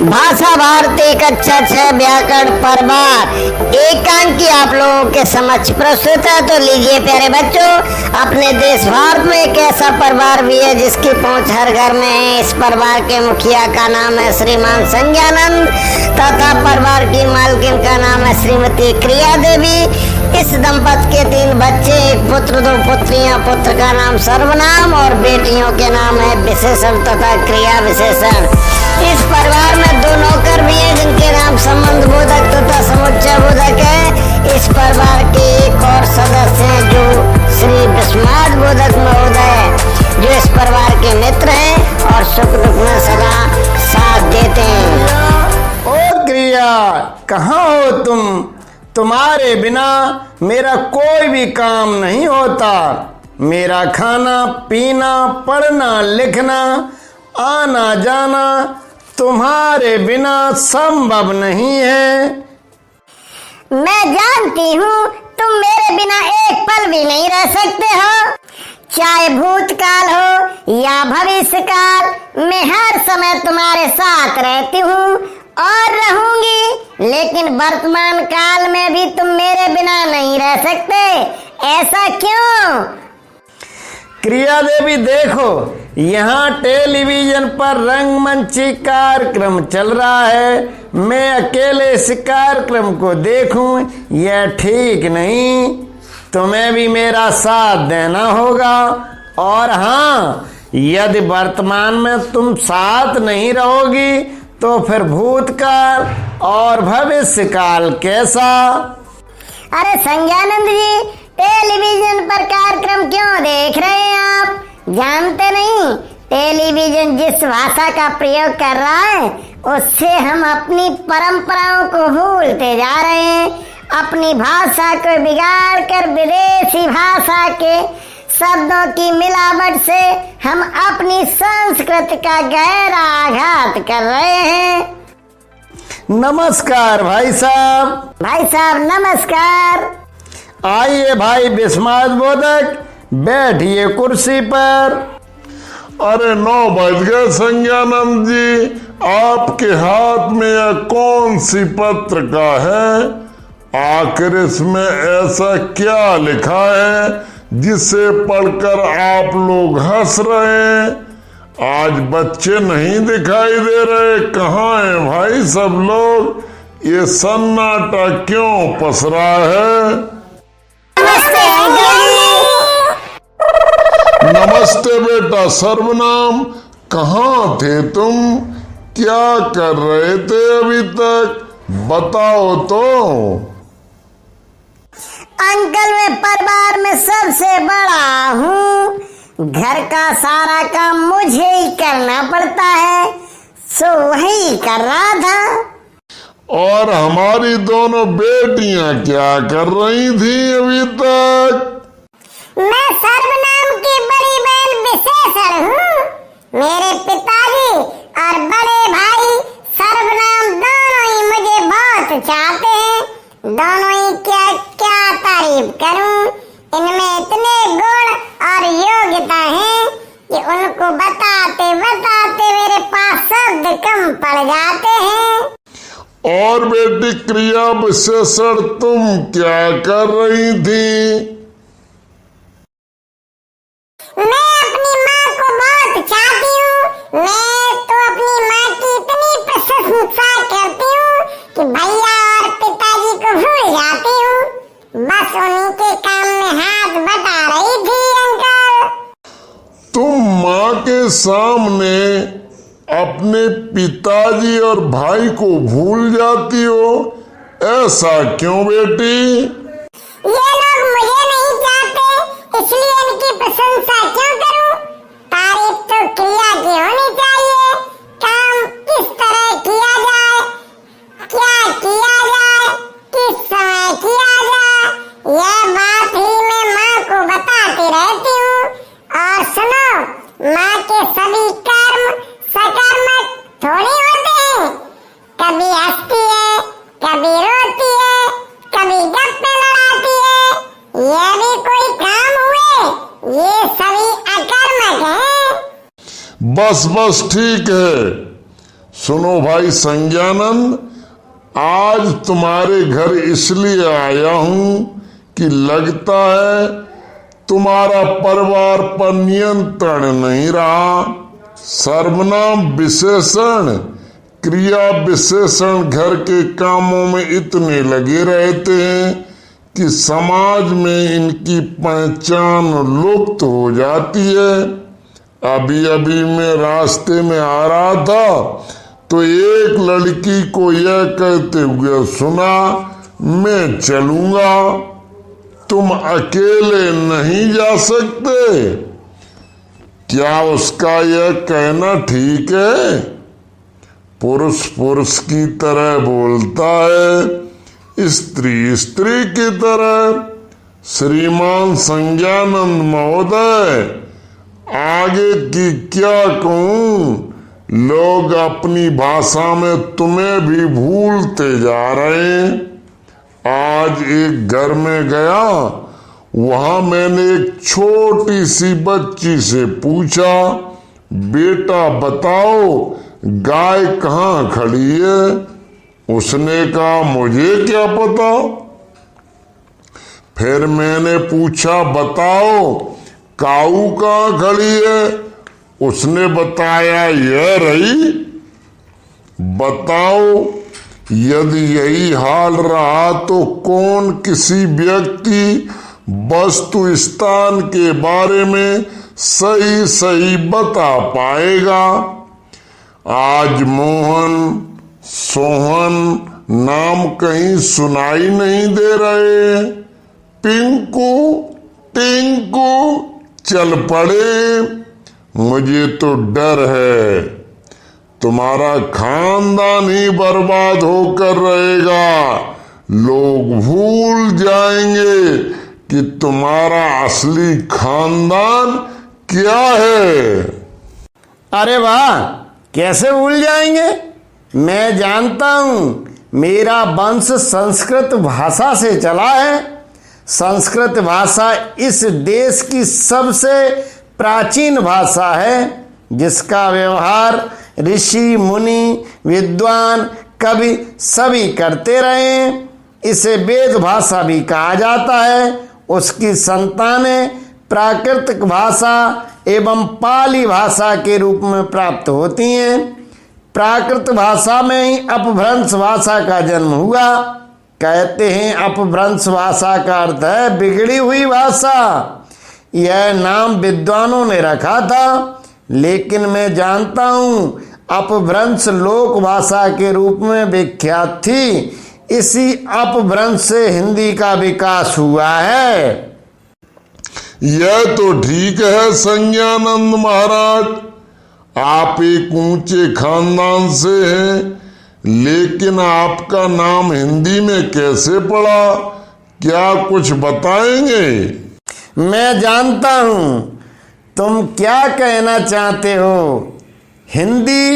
भाषा भारती कक्षा 6 व्याकरण प्रभार एकांकी आप लोगों के समक्ष प्रस्तुत है। तो लीजिए प्यारे बच्चों, अपने देश भारत में एक ऐसा परिवार भी है जिसकी पहुंच हर घर में है। इस परिवार के मुखिया का नाम है श्रीमान संज्ञानंद तथा परिवार की मालकिन का नाम है श्रीमती क्रिया देवी। इस दंपति के 3 बच्चे, एक पुत्र 2 पुत्रियां। पुत्र का नाम सर्वनाम और बेटियों के नाम है विशेषण तथा क्रिया विशेषण। इस परिवार में 2 नौकर भी हैं जिनके नाम संबंध बोधक तथा समुच्चय बोधक है। इस परिवार के एक और सदस्य हैं जो श्री विस्माद बोधक महोदय, जो इस परिवार के मित्र हैं और सुख दुख में सदा साथ देते हैं। ओ क्रिया, कहाँ हो तुम? तुम्हारे बिना मेरा कोई भी काम नहीं होता। मेरा खाना पीना, पढ़ना लिखना, आना जाना तुम्हारे बिना संभव नहीं है। मैं जानती हूँ तुम मेरे बिना एक पल भी नहीं रह सकते हो। चाहे भूतकाल हो या भविष्य काल, मैं हर समय तुम्हारे साथ रहती हूँ और रहूंगी। लेकिन वर्तमान काल में भी तुम मेरे बिना नहीं रह सकते। ऐसा क्यों? क्रिया देवी देखो, यहाँ टेलीविजन पर रंगमंची कार्यक्रम चल रहा है। मैं अकेले इस कार्यक्रम को देखूं, यह ठीक नहीं। तुम्हें भी मेरा साथ देना होगा। और हाँ, यदि वर्तमान में तुम साथ नहीं रहोगी तो फिर भूतकाल और भविष्य काल कैसा? अरे संज्ञानंद जी, टेलीविजन पर कार्यक्रम क्यों देख रहे हैं आप? जानते नहीं, टेलीविजन जिस भाषा का प्रयोग कर रहा है उससे हम अपनी परंपराओं को भूलते जा रहे हैं। अपनी भाषा को बिगाड़ कर विदेशी भाषा के शब्दों की मिलावट से हम अपनी संस्कृति का गहरा आघात कर रहे हैं। नमस्कार भाई साहब। भाई साहब नमस्कार। आइए भाई विस्माद बोधक, बैठिए कुर्सी पर। अरे 9 बज गए संज्ञानंद जी, आपके हाथ में यह कौन सी पत्रिका है? आखिर इसमें ऐसा क्या लिखा है जिसे पढ़कर आप लोग हंस रहे हैं? आज बच्चे नहीं दिखाई दे रहे, कहाँ हैं भाई सब लोग? ये सन्नाटा क्यों पसरा है? नमस्ते बेटा सर्वनाम, कहाँ थे तुम? क्या कर रहे थे अभी तक? बताओ तो। अंकल, मैं परिवार में सबसे बड़ा हूँ। घर का सारा काम मुझे ही करना पड़ता है, सो वही कर रहा था। और हमारी दोनों बेटियां क्या कर रही थी अभी तक? मैं सर्वनाम की बड़ी बहन विशेषण हूँ। मेरे पिताजी और बड़े भाई सर्वनाम दोनों ही मुझे बहुत चाहते हैं। दोनों ही क्या क्या तारीफ करूं, इनमें इतने गुण और योग्यता हैं कि उनको बताते बताते मेरे पास शब्द कम पड़ जाते हैं। और बेटी क्रिया विशेषण, तुम क्या कर रही थी? मैं अपनी माँ को बहुत चाहती हूँ। मैं तो अपनी माँ की इतनी प्रशंसा करती हूँ कि भैया और पिताजी को भूल जाती हूँ। बस उन्हीं के काम में हाथ बटा रही थी अंकल। तुम माँ के सामने अपने पिताजी और भाई को भूल जाती हो, ऐसा क्यों बेटी? ये लोग मुझे नहीं चाहते, इसलिए इनकी प्रशंसा क्यों करूं? तारीफ तो क्रिया की होनी चाहिए। काम किस तरह किया जाए, क्या किया जाए, किस समय किया जाए, यह बात ही मैं माँ को बताती रहती हूँ। और सुनो, माँ के सभी कर्म सकर्मक थोड़ी होते हैं। कभी हंसती है, कभी रोती है, कभी गप्पे लड़ाती है। यह भी कोई काम हुए? ये सभी अकर्मक हैं। बस बस ठीक है। सुनो भाई संज्ञानंद, आज तुम्हारे घर इसलिए आया हूं कि लगता है तुम्हारा परिवार पर नियंत्रण नहीं रहा। सर्वनाम विशेषण, क्रिया विशेषण घर के कामों में इतने लगे रहते हैं कि समाज में इनकी पहचान लुप्त हो जाती है। अभी अभी मैं रास्ते में आ रहा था तो एक लड़की को यह कहते हुए सुना, मैं चलूंगा, तुम अकेले नहीं जा सकते। क्या उसका यह कहना ठीक है? पुरुष पुरुष की तरह बोलता है, स्त्री स्त्री की तरह। श्रीमान संज्ञानंद महोदय, आगे की क्या कहूं, लोग अपनी भाषा में तुम्हें भी भूलते जा रहे हैं। आज एक घर में गया, वहां मैंने एक छोटी सी बच्ची से पूछा, बेटा बताओ गाय कहाँ खड़ी है? उसने कहा मुझे क्या पता। फिर मैंने पूछा बताओ काऊ कहाँ खड़ी है? उसने बताया यह रही। बताओ, यदि यही हाल रहा तो कौन किसी व्यक्ति वस्तु स्थान के बारे में सही सही बता पाएगा? आज मोहन सोहन नाम कहीं सुनाई नहीं दे रहे। पिंकू टिंकू चल पड़े। मुझे तो डर है तुम्हारा खानदान ही बर्बाद होकर रहेगा। लोग भूल जाएंगे कि तुम्हारा असली खानदान क्या है। अरे वाह, कैसे भूल जाएंगे? मैं जानता हूं मेरा वंश संस्कृत भाषा से चला है। संस्कृत भाषा इस देश की सबसे प्राचीन भाषा है, जिसका व्यवहार ऋषि मुनि विद्वान कवि सभी करते रहे। इसे वेद भाषा भी कहा जाता है। उसकी संतानें प्राकृतिक भाषा एवं पाली भाषा के रूप में प्राप्त होती हैं। प्राकृत भाषा में ही अपभ्रंश भाषा का जन्म हुआ। कहते हैं अपभ्रंश भाषा का अर्थ है बिगड़ी हुई भाषा। यह नाम विद्वानों ने रखा था, लेकिन मैं जानता हूं अपभ्रंश लोक भाषा के रूप में विख्यात थी। इसी अपभ्रंश से हिंदी का विकास हुआ है। यह तो ठीक है संज्ञानंद महाराज, आप एक ऊंचे खानदान से हैं, लेकिन आपका नाम हिंदी में कैसे पड़ा? क्या कुछ बताएंगे? मैं जानता हूं तुम क्या कहना चाहते हो। हिंदी,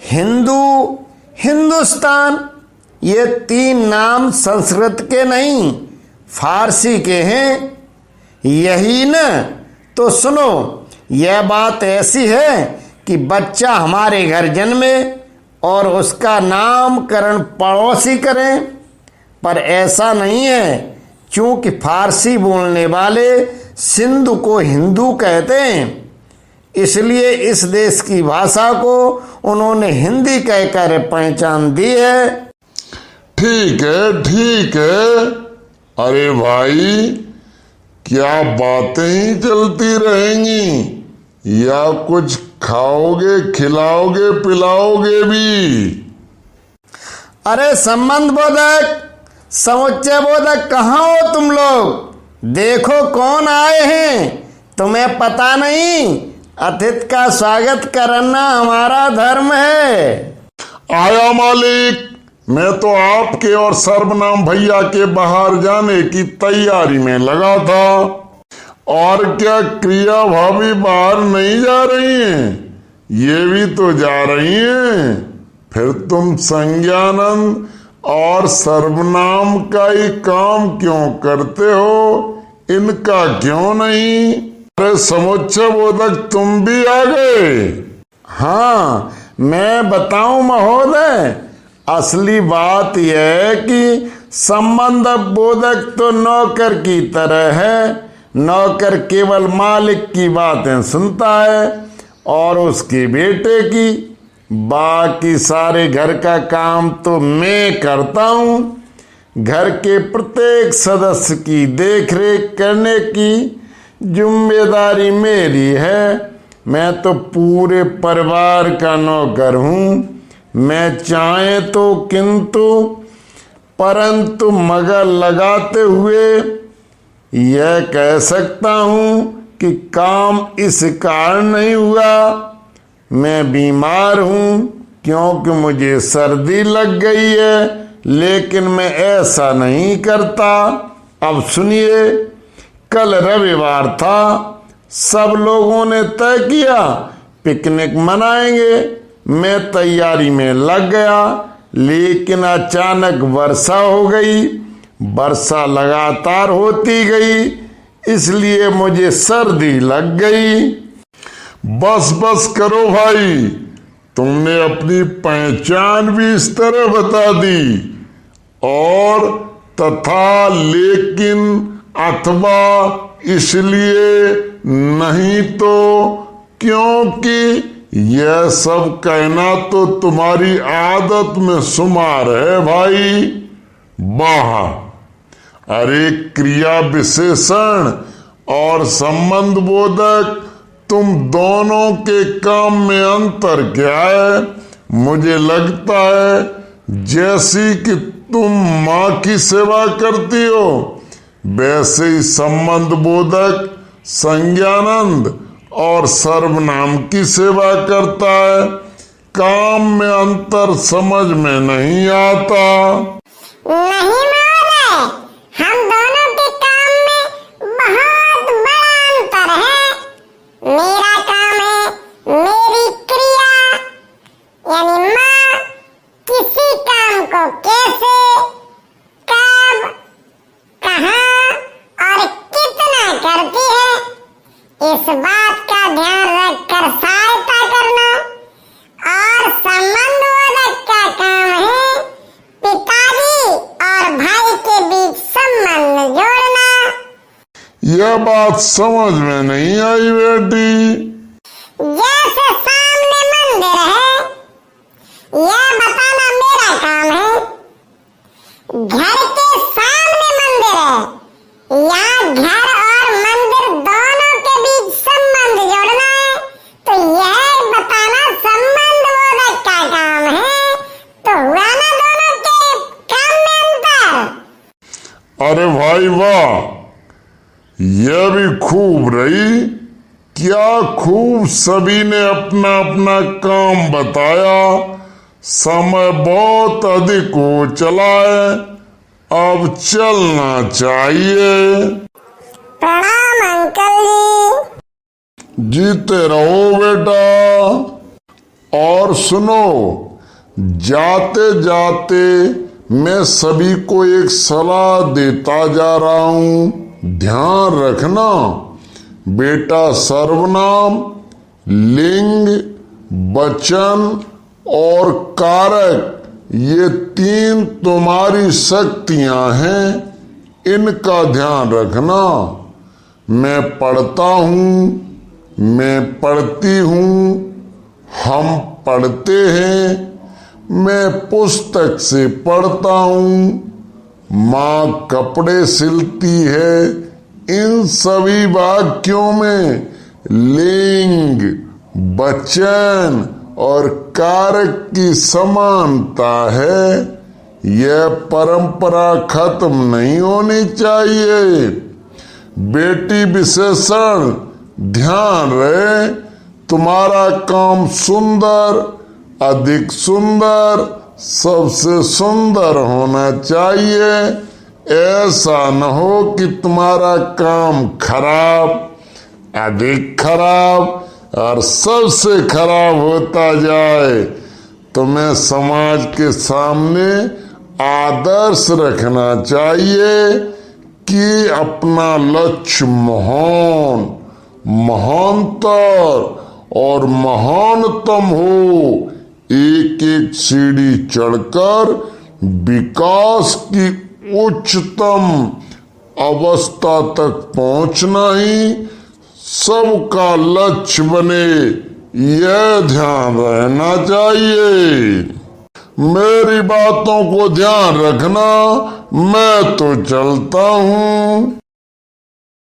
हिंदू, हिंदुस्तान, ये तीन नाम संस्कृत के नहीं फारसी के हैं, यही न? तो सुनो, यह बात ऐसी है कि बच्चा हमारे घर जन्मे और उसका नामकरण पड़ोसी करें, पर ऐसा नहीं है, क्योंकि फारसी बोलने वाले सिंधु को हिंदू कहते हैं। इसलिए इस देश की भाषा को उन्होंने हिंदी कहकर पहचान दी है। ठीक है, ठीक है। अरे भाई, क्या बातें ही चलती रहेंगी या कुछ खाओगे खिलाओगे पिलाओगे भी? अरे संबंध बोधक, समुच्चय बोधक, कहाँ हो तुम लोग? देखो कौन आए हैं, तुम्हें पता नहीं? अतिथि का स्वागत करना हमारा धर्म है। आया मालिक, मैं तो आपके और सर्वनाम भैया के बाहर जाने की तैयारी में लगा था। और क्या क्रिया भाभी बाहर नहीं जा रही हैं? ये भी तो जा रही हैं। फिर तुम संज्ञानंद और सर्वनाम का ही काम क्यों करते हो, इनका क्यों नहीं? अरे समुच्चय बोधक, तुम भी आ गए? हाँ, मैं बताऊं महोदय, असली बात यह है कि संबंध बोधक तो नौकर की तरह है। नौकर केवल मालिक की बातें सुनता है और उसके बेटे की। बाकी सारे घर का काम तो मैं करता हूँ। घर के प्रत्येक सदस्य की देखरेख करने की जिम्मेदारी मेरी है। मैं तो पूरे परिवार का नौकर हूँ। मैं चाहे तो किंतु परंतु मगर लगाते हुए यह कह सकता हूँ कि काम इस कारण नहीं हुआ। मैं बीमार हूँ क्योंकि मुझे सर्दी लग गई है, लेकिन मैं ऐसा नहीं करता। अब सुनिए, कल रविवार था। सब लोगों ने तय किया पिकनिक मनाएंगे। मैं तैयारी में लग गया, लेकिन अचानक वर्षा हो गई। वर्षा लगातार होती गई, इसलिए मुझे सर्दी लग गई। बस बस करो भाई, तुमने अपनी पहचान भी इस तरह बता दी। और तथा, लेकिन, अथवा, इसलिए, नहीं तो, क्योंकि यह सब कहना तो तुम्हारी आदत में शुमार है भाई। वाह! अरे क्रिया विशेषण और संबंध बोधक, तुम दोनों के काम में अंतर क्या है? मुझे लगता है जैसी कि तुम माँ की सेवा करती हो, वैसे ही संबंध बोधक संज्ञानंद और सर्वनाम की सेवा करता है। काम में अंतर समझ में नहीं आता। नहीं महोदय, हम दोनों के काम में बहुत बड़ा अंतर है। मेरा काम है मेरी क्रिया, यानी माँ किसी काम को कैसे, कब, कहाँ और कितना करती है, इस बात का ध्यान रखकर सहायता करना। और संबंध बोधक का काम है पिताजी और भाई के बीच संबंध जोड़ना। यह बात समझ में नहीं आई बेटी। जैसे सामने मंदिर है, यह बताना मेरा काम है। घर के सामने मंदिर है, यहाँ घर और मंदिर दोनों के बीच संबंध जोड़ना है, तो यह बताना संबंध बोधक का काम है। तो हुआ ना दोनों के काम में अंतर। अरे भाई वाह, यह भी खूब रही। क्या खूब सभी ने अपना अपना काम बताया। समय बहुत अधिक हो चला है, अब चलना चाहिए। प्रणाम अंकल जी। जीते रहो बेटा। और सुनो, जाते जाते मैं सभी को एक सलाह देता जा रहा हूँ। ध्यान रखना बेटा, सर्वनाम, लिंग, वचन और कारक, ये तीन तुम्हारी शक्तियां हैं, इनका ध्यान रखना। मैं पढ़ता हूँ, मैं पढ़ती हूँ, हम पढ़ते हैं, मैं पुस्तक से पढ़ता हूँ, माँ कपड़े सिलती है। इन सभी वाक्यों में लिंग, वचन और कारक की समानता है। यह परंपरा खत्म नहीं होनी चाहिए। बेटी विशेषण, ध्यान रहे, तुम्हारा काम सुंदर, अधिक सुंदर, सबसे सुंदर होना चाहिए। ऐसा न हो कि तुम्हारा काम खराब, अधिक खराब और सबसे खराब होता जाए। तुम्हें समाज के सामने आदर्श रखना चाहिए कि अपना लक्ष्य महान, महानतर और महानतम हो। एक एक सीढ़ी चढ़कर विकास की उच्चतम अवस्था तक पहुंचना ही सबका लक्ष्य बने, यह ध्यान रहना चाहिए। मेरी बातों को ध्यान रखना, मैं तो चलता हूँ।